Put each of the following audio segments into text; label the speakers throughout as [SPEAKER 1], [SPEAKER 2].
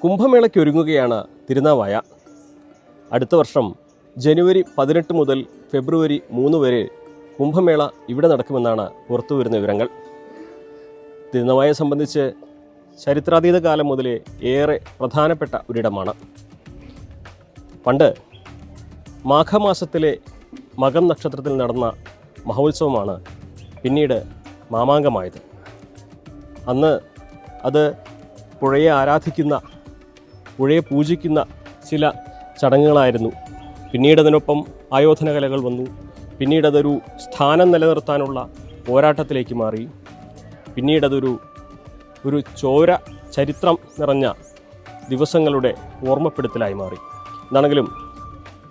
[SPEAKER 1] കുംഭമേളയ്ക്കൊരുങ്ങുകയാണ് തിരുനാവായ. അടുത്ത വർഷം ജനുവരി 18 മുതൽ ഫെബ്രുവരി 3 വരെ കുംഭമേള ഇവിടെ നടക്കുമെന്നാണ് പുറത്തുവരുന്ന വിവരങ്ങൾ. തിരുനാവായെ സംബന്ധിച്ച് ചരിത്രാതീത കാലം മുതലേ ഏറെ പ്രധാനപ്പെട്ട ഒരിടമാണ്. പണ്ട് മാഘമാസത്തിലെ മകം നക്ഷത്രത്തിൽ നടന്ന മഹോത്സവമാണ് പിന്നീട് മാമാങ്കമായത്. അന്ന് അത് പുഴയെ ആരാധിക്കുന്ന, പുഴയെ പൂജിക്കുന്ന ചില ചടങ്ങുകളായിരുന്നു. പിന്നീട് അതിനൊപ്പം ആയോധന കലകൾ വന്നു. പിന്നീട് അതൊരു സ്ഥാനം നിലനിർത്താനുള്ള പോരാട്ടത്തിലേക്ക് മാറി. പിന്നീടതൊരു ചോര ചരിത്രം നിറഞ്ഞ ദിവസങ്ങളുടെ ഓർമ്മപ്പെടുത്തലായി മാറി. എന്താണെങ്കിലും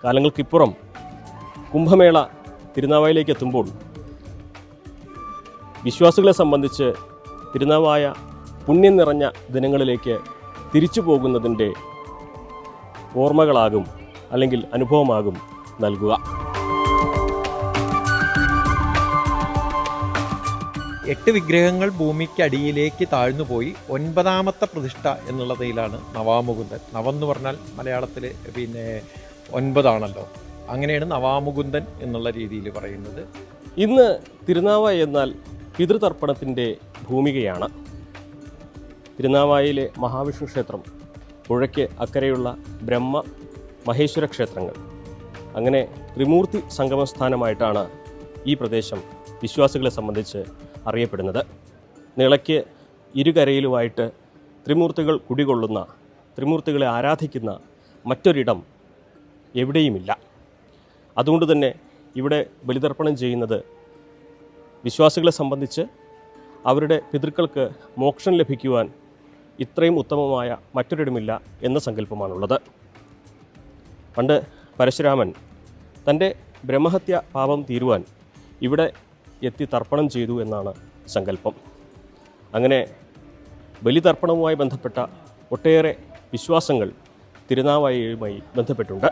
[SPEAKER 1] കാലങ്ങൾക്കിപ്പുറം കുംഭമേള തിരുനാവായയിലേക്ക് എത്തുമ്പോൾ വിശ്വാസികളെ സംബന്ധിച്ച് തിരുനാവായ പുണ്യം നിറഞ്ഞ ദിനങ്ങളിലേക്ക് തിരിച്ചു പോകുന്നതിൻ്റെ ഓർമ്മകളാകും, അല്ലെങ്കിൽ അനുഭവമാകും നൽകുക.
[SPEAKER 2] 8 വിഗ്രഹങ്ങൾ ഭൂമിക്കടിയിലേക്ക് താഴ്ന്നുപോയി 9ാമത്തെ പ്രതിഷ്ഠ എന്നുള്ളതിലാണ് നവാമുകുന്ദൻ. നവെന്ന് പറഞ്ഞാൽ മലയാളത്തിൽ 9 ആണല്ലോ. അങ്ങനെയാണ് നവാമുകുന്ദൻ എന്നുള്ള രീതിയിൽ പറയുന്നത്.
[SPEAKER 1] ഇന്ന് തിരുനാവായ എന്നാൽ പിതൃതർപ്പണത്തിൻ്റെ ഭൂമികയാണ്. തിരുനാവായയിലെ മഹാവിഷ്ണു ക്ഷേത്രം, പുഴയ്ക്ക് അക്കരെയുള്ള ബ്രഹ്മ മഹേശ്വര ക്ഷേത്രങ്ങൾ, അങ്ങനെ ത്രിമൂർത്തി സംഗമസ്ഥാനമായിട്ടാണ് ഈ പ്രദേശം വിശ്വാസികളെ സംബന്ധിച്ച് അറിയപ്പെടുന്നത്. നിളയ്ക്ക് ഇരുകരയിലുമായിട്ട് ത്രിമൂർത്തികൾ കുടികൊള്ളുന്ന, ത്രിമൂർത്തികളെ ആരാധിക്കുന്ന മറ്റൊരിടം എവിടെയുമില്ല. അതുകൊണ്ട് തന്നെ ഇവിടെ ബലിതർപ്പണം ചെയ്യുന്നത് വിശ്വാസികളെ സംബന്ധിച്ച് അവരുടെ പിതൃക്കൾക്ക് മോക്ഷം ലഭിക്കുവാൻ ഇത്രയും ഉത്തമമായ മറ്റൊരിടമില്ല എന്ന സങ്കല്പമാണുള്ളത്. പണ്ട് പരശുരാമൻ തൻ്റെ ബ്രഹ്മഹത്യ പാപം തീരുവാൻ ഇവിടെ എത്തി തർപ്പണം ചെയ്തു എന്നാണ് സങ്കല്പം. അങ്ങനെ ബലിതർപ്പണവുമായി ബന്ധപ്പെട്ട ഒട്ടേറെ വിശ്വാസങ്ങൾ തിരുനാവായയുമായി ബന്ധപ്പെട്ടുണ്ട്.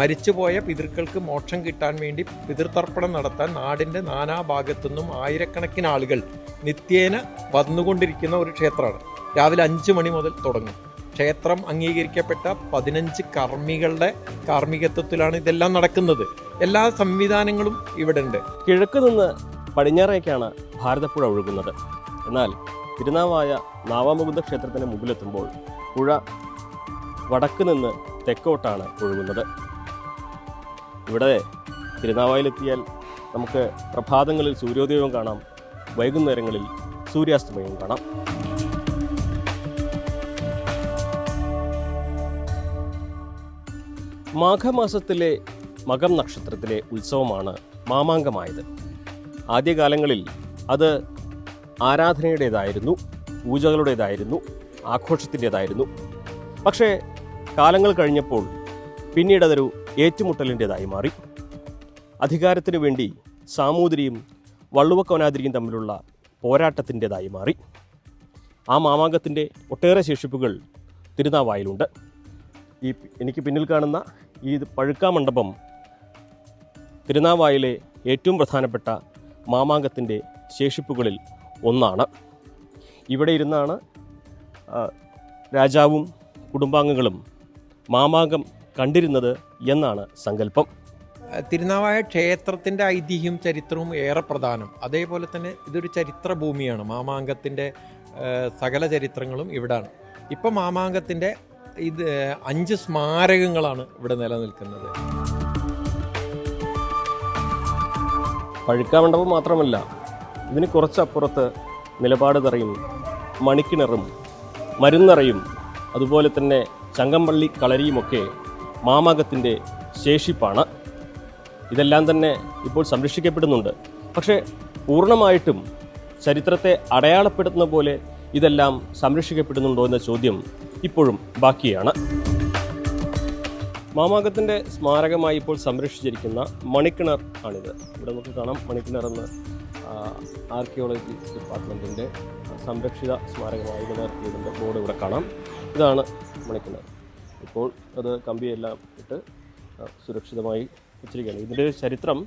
[SPEAKER 2] മരിച്ചുപോയ പിതൃക്കൾക്ക് മോക്ഷം കിട്ടാൻ വേണ്ടി പിതൃതർപ്പണം നടത്താൻ നാടിൻ്റെ നാനാഭാഗത്തുനിന്നും ആയിരക്കണക്കിന് ആളുകൾ നിത്യേന വന്നുകൊണ്ടിരിക്കുന്ന ഒരു ക്ഷേത്രമാണ്. രാവിലെ 5 മണി മുതൽ തുടങ്ങും. ക്ഷേത്രം അംഗീകരിക്കപ്പെട്ട 15 കർമ്മികളുടെ കാർമ്മികത്വത്തിലാണ് ഇതെല്ലാം നടക്കുന്നത്. എല്ലാ സംവിധാനങ്ങളും ഇവിടെ ഉണ്ട്.
[SPEAKER 1] കിഴക്ക് നിന്ന് പടിഞ്ഞാറേക്കാണ് ഭാരതപ്പുഴ ഒഴുകുന്നത്. എന്നാൽ തിരുനാവായ നാവാമുകുന്ദ ക്ഷേത്രത്തിന് മുമ്പിലെത്തുമ്പോൾ പുഴ വടക്ക് നിന്ന് തെക്കോട്ടാണ് ഒഴുകുന്നത്. ഇവിടെ തിരുനാവായിലെത്തിയാൽ നമുക്ക് പ്രഭാതങ്ങളിൽ സൂര്യോദയവും കാണാം, വൈകുന്നേരങ്ങളിൽ സൂര്യാസ്തമയവും കാണാം. മാഘമാസത്തിലെ മകം നക്ഷത്രത്തിലെ ഉത്സവമാണ് മാമാങ്കമായത്. ആദ്യകാലങ്ങളിൽ അത് ആരാധനയുടേതായിരുന്നു, പൂജകളുടേതായിരുന്നു, ആഘോഷത്തിൻ്റേതായിരുന്നു. പക്ഷേ കാലങ്ങൾ കഴിഞ്ഞപ്പോൾ പിന്നീട് അതൊരു ഏറ്റുമുട്ടലിൻ്റേതായി മാറി. അധികാരത്തിനു വേണ്ടി സാമൂതിരിയും വള്ളുവക്കവനാതിരിയും തമ്മിലുള്ള പോരാട്ടത്തിൻ്റേതായി മാറി. ആ മാമാങ്കത്തിൻ്റെ ഒട്ടേറെ ശേഷിപ്പുകൾ തിരുനാവായിലുണ്ട്. എനിക്ക് പിന്നിൽ കാണുന്ന ഈ പഴുക്കാമണ്ഡപം തിരുനാവായിലെ ഏറ്റവും പ്രധാനപ്പെട്ട മാമാങ്കത്തിൻ്റെ ശേഷിപ്പുകളിൽ ഒന്നാണ്. ഇവിടെ ഇരുന്നാണ് രാജാവും കുടുംബാംഗങ്ങളും മാമാങ്കം കണ്ടിരുന്നത് എന്നാണ് സങ്കല്പം.
[SPEAKER 2] തിരുനാവായ ക്ഷേത്രത്തിൻ്റെ ഐതിഹ്യം ചരിത്രവും ഏറെ പ്രധാനം. അതേപോലെ തന്നെ ഇതൊരു ചരിത്ര ഭൂമിയാണ്. മാമാങ്കത്തിൻ്റെ സകല ചരിത്രങ്ങളും ഇവിടാണ്. ഇപ്പം മാമാങ്കത്തിൻ്റെ 5 സ്മാരകങ്ങളാണ് ഇവിടെ നിലനിൽക്കുന്നത്.
[SPEAKER 1] പഴുക്കാമണ്ഡപം മാത്രമല്ല, ഇതിന് കുറച്ചപ്പുറത്ത് നിലപാട് തറയും മണിക്കിണറും മരുന്നറയും അതുപോലെ തന്നെ ചങ്കമ്പള്ളി കളരിയുമൊക്കെ മാമാങ്കത്തിൻ്റെ ശേഷിപ്പാണ്. ഇതെല്ലാം തന്നെ ഇപ്പോൾ സംരക്ഷിക്കപ്പെടുന്നുണ്ട്. പക്ഷേ പൂർണ്ണമായിട്ടും ചരിത്രത്തെ അടയാളപ്പെടുത്തുന്ന പോലെ ഇതെല്ലാം സംരക്ഷിക്കപ്പെടുന്നുണ്ടോ എന്ന ചോദ്യം ഇപ്പോഴും ബാക്കിയാണ്. മാമാങ്കത്തിൻ്റെ സ്മാരകമായി ഇപ്പോൾ സംരക്ഷിച്ചിരിക്കുന്ന മണിക്കിണർ ആണിത്. ഇവിടെ നമുക്ക് കാണാം മണിക്കിണർ എന്ന് ആർക്കിയോളജി ഡിപ്പാർട്ട്മെൻറ്റിൻ്റെ സംരക്ഷിത സ്മാരകമായി നിലനിർത്തിയതിൻ്റെ ബോർഡ് ഇവിടെ കാണാം. ഇതാണ് മണിക്കിണർ. ഇപ്പോൾ അത് കമ്പിയെല്ലാം ഇട്ട് സുരക്ഷിതമായി വെച്ചിരിക്കുകയാണ്. ഇതിൻ്റെ ചരിത്രം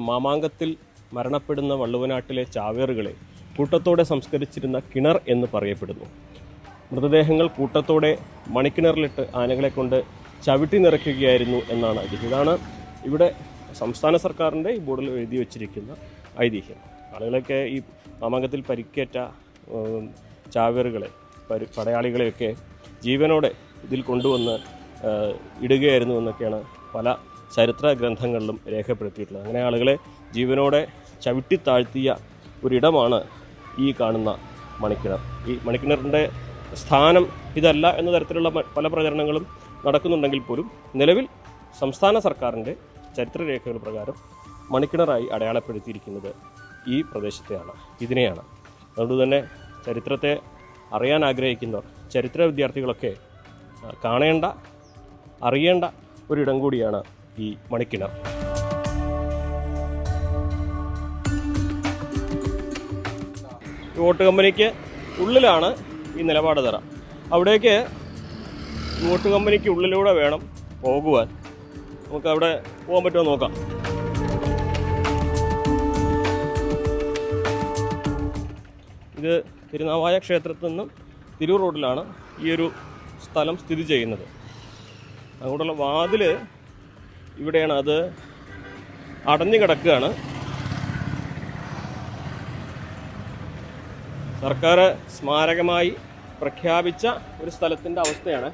[SPEAKER 1] മാമാങ്കത്തിൽ മരണപ്പെടുന്ന വള്ളുവനാട്ടിലെ ചാവേറുകളെ കൂട്ടത്തോടെ സംസ്കരിച്ചിരുന്ന കിണർ എന്ന് പറയപ്പെടുന്നു. മൃതദേഹങ്ങൾ കൂട്ടത്തോടെ മണിക്കിണറിലിട്ട് ആനകളെ കൊണ്ട് ചവിട്ടി നിറയ്ക്കുകയായിരുന്നു എന്നാണ് ഐതിഹ്യം. ഇതാണ് ഇവിടെ സംസ്ഥാന സർക്കാരിൻ്റെ ഈ ബോർഡിൽ എഴുതി വച്ചിരിക്കുന്ന ഐതിഹ്യം. ആളുകളൊക്കെ ഈ മാമാങ്കത്തിൽ പരിക്കേറ്റ ചാവേറുകളെ പടയാളികളെയൊക്കെ ജീവനോടെ ഇതിൽ കൊണ്ടുവന്ന് ഇടുകയായിരുന്നു എന്നൊക്കെയാണ് പല ചരിത്ര ഗ്രന്ഥങ്ങളിലും രേഖപ്പെടുത്തിയിട്ടുള്ളത്. അങ്ങനെ ആളുകളെ ജീവനോടെ ചവിട്ടി താഴ്ത്തിയ ഒരിടമാണ് ഈ കാണുന്ന മണിക്കിണർ. ഈ മണിക്കിണറിൻ്റെ സ്ഥാനം ഇതല്ല എന്ന തരത്തിലുള്ള പല പ്രചരണങ്ങളും നടക്കുന്നുണ്ടെങ്കിൽ പോലും നിലവിൽ സംസ്ഥാന സർക്കാരിൻ്റെ ചരിത്രരേഖകൾ പ്രകാരം മണിക്കിണറായി അടയാളപ്പെടുത്തിയിരിക്കുന്നത് ഈ പ്രദേശത്തെയാണ്, ഇതിനെയാണ്. അതുകൊണ്ട് തന്നെ ചരിത്രത്തെ അറിയാൻ ആഗ്രഹിക്കുന്നവർ, ചരിത്ര വിദ്യാർത്ഥികളൊക്കെ കാണേണ്ട, അറിയേണ്ട ഒരിടം കൂടിയാണ് ഈ മണിക്കിണർ. വോട്ട് കമ്പനിക്ക് ഉള്ളിലാണ് ഈ നിലപാട് തറ. അവിടേക്ക് വോട്ട് കമ്പനിക്ക് ഉള്ളിലൂടെ വേണം പോകുവാൻ. നമുക്ക് അവിടെ പോകാൻ പറ്റുമോ നോക്കാം. ഇത് തിരുനാവായ ക്ഷേത്രത്തിൽ നിന്നും തിരൂർ റോഡിലാണ് ഈ ഒരു സ്ഥലം സ്ഥിതി ചെയ്യുന്നത്. അങ്ങോട്ടുള്ള വാതിൽ ഇവിടെയാണ്, അത് അടഞ്ഞു കിടക്കുകയാണ്. സർക്കാർ സ്മാരകമായി പ്രഖ്യാപിച്ച ഒരു സ്ഥലത്തിൻ്റെ അവസ്ഥയാണ്.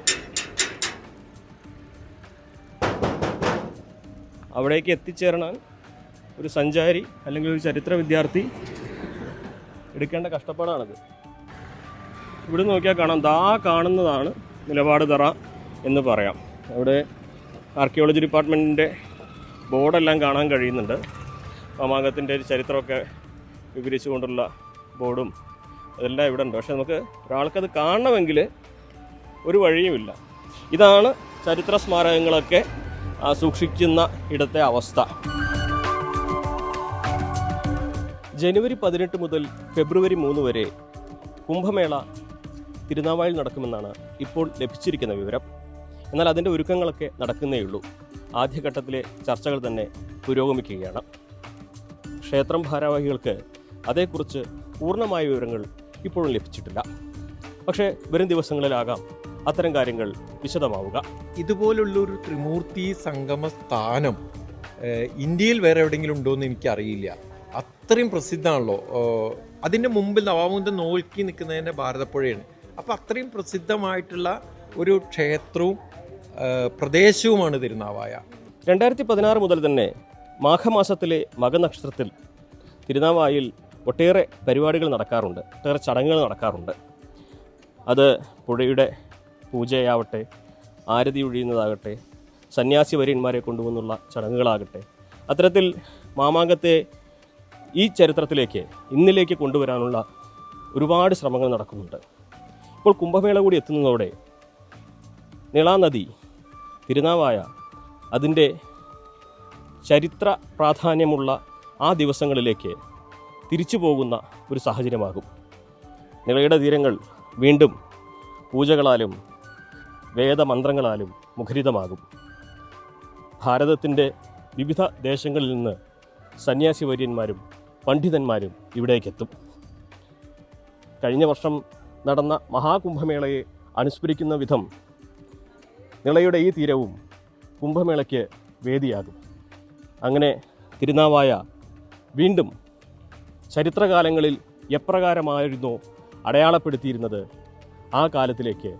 [SPEAKER 1] അവിടേക്ക് എത്തിച്ചേരാൻ ഒരു സഞ്ചാരി അല്ലെങ്കിൽ ഒരു ചരിത്ര വിദ്യാർത്ഥി എടുക്കേണ്ട കഷ്ടപ്പാടാണത്. ഇവിടെ നോക്കിയാൽ കാണാം, ദാ കാണുന്നതാണ് നിലപാട് തറ എന്ന് പറയാം. അവിടെ ആർക്കിയോളജി ഡിപ്പാർട്ട്മെൻറ്റിൻ്റെ ബോർഡെല്ലാം കാണാൻ കഴിയുന്നുണ്ട്. മാമാങ്കത്തിൻ്റെ ഒരു ചരിത്രമൊക്കെ വിവരിച്ചുകൊണ്ടുള്ള ബോർഡും അതെല്ലാം ഇവിടെ ഉണ്ട്. പക്ഷെ നമുക്ക് ഒരാൾക്കത് കാണണമെങ്കിൽ ഒരു വഴിയുമില്ല. ഇതാണ് ചരിത്ര സ്മാരകങ്ങളൊക്കെ സൂക്ഷിക്കുന്ന ഇടത്തെ അവസ്ഥ. ജനുവരി 18 മുതൽ ഫെബ്രുവരി 3 വരെ കുംഭമേള തിരുനാവായിൽ നടക്കുമെന്നാണ് ഇപ്പോൾ ലഭിച്ചിരിക്കുന്ന വിവരം. എന്നാൽ അതിൻ്റെ ഒരുക്കങ്ങളൊക്കെ നടക്കുന്നേയുള്ളൂ. ആദ്യഘട്ടത്തിലെ ചർച്ചകൾ തന്നെ പുരോഗമിക്കുകയാണ്. ക്ഷേത്രം ഭാരവാഹികൾക്ക് അതേക്കുറിച്ച് പൂർണ്ണമായ വിവരങ്ങൾ ഇപ്പോഴും ലഭിച്ചിട്ടില്ല. പക്ഷേ വരും ദിവസങ്ങളിലാകാം അത്തരം കാര്യങ്ങൾ വിശദമാവുക.
[SPEAKER 2] ഇതുപോലുള്ളൊരു ത്രിമൂർത്തി സംഗമ സ്ഥാനം ഇന്ത്യയിൽ വേറെ എവിടെയെങ്കിലും ഉണ്ടോ എന്ന് എനിക്കറിയില്ല. അത്രയും പ്രസിദ്ധമാണല്ലോ. അതിൻ്റെ മുമ്പിൽ നവാമുദ്ദ നോക്കി നിൽക്കുന്നതിൻ്റെ ഭാരതപ്പുഴയാണ്. അപ്പോൾ അത്രയും പ്രസിദ്ധമായിട്ടുള്ള ഒരു ക്ഷേത്രവും പ്രദേശവുമാണ് തിരുനാവായ.
[SPEAKER 1] 2016 മുതൽ തന്നെ മാഘമാസത്തിലെ മകനക്ഷത്രത്തിൽ തിരുനാവായിൽ ഒട്ടേറെ പരിപാടികൾ നടക്കാറുണ്ട്, ഒട്ടേറെ ചടങ്ങുകൾ നടക്കാറുണ്ട്. അത് പുഴയുടെ പൂജയാവട്ടെ, ആരതി ഒഴിയുന്നതാകട്ടെ, സന്യാസി വര്യന്മാരെ കൊണ്ടുവന്നുള്ള ചടങ്ങുകളാകട്ടെ, അത്തരത്തിൽ മാമാങ്കത്തെ ഈ ചരിത്രത്തിലേക്ക്, ഇന്നിലേക്ക് കൊണ്ടുവരാനുള്ള ഒരുപാട് ശ്രമങ്ങൾ നടക്കുന്നുണ്ട്. ഇപ്പോൾ കുംഭമേള കൂടി എത്തുന്നതോടെ നിളാനദി, തിരുനാവായ അതിൻ്റെ ചരിത്ര പ്രാധാന്യമുള്ള ആ ദിവസങ്ങളിലേക്ക് തിരിച്ചു പോകുന്ന ഒരു സാഹചര്യമാകും. നിളയുടെ തീരങ്ങൾ വീണ്ടും പൂജകളാലും വേദമന്ത്രങ്ങളാലും മുഖരിതമാകും. ഭാരതത്തിൻ്റെ വിവിധ ദേശങ്ങളിൽ നിന്ന് സന്യാസി വര്യന്മാരും പണ്ഡിതന്മാരും ഇവിടേക്കെത്തും. കഴിഞ്ഞ വർഷം നടന്ന മഹാകുംഭമേളയെ അനുസ്മരിക്കുന്ന വിധം നിളയുടെ ഈ തീരവും കുംഭമേളയ്ക്ക് വേദിയാകും. അങ്ങനെ തിരുനാവായ വീണ്ടും ചരിത്രകാലങ്ങളിൽ എപ്രകാരമായിരുന്നോ അടയാളപ്പെടുത്തിയിരുന്നത് ആ കാലത്തിലേക്ക്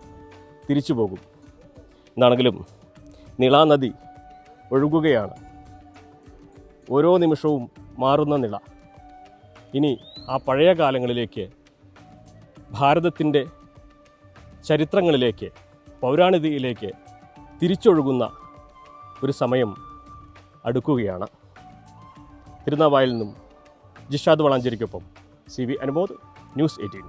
[SPEAKER 1] തിരിച്ചു പോകും. എന്നാണെങ്കിലും നിളാനദി ഒഴുകുകയാണ്. ഓരോ നിമിഷവും മാറുന്ന നിള ഇനി ആ പഴയ കാലങ്ങളിലേക്ക്, ഭാരതത്തിൻ്റെ ചരിത്രങ്ങളിലേക്ക്, പൗരാണികതയിലേക്ക് തിരിച്ചൊഴുകുന്ന ഒരു സമയം അടുക്കുകയാണ്. തിരുനാവായിൽ നിന്നും ജിഷാദ് വളാഞ്ചേരിക്കൊപ്പം CV അനുമോദ്, ന്യൂസ് 18.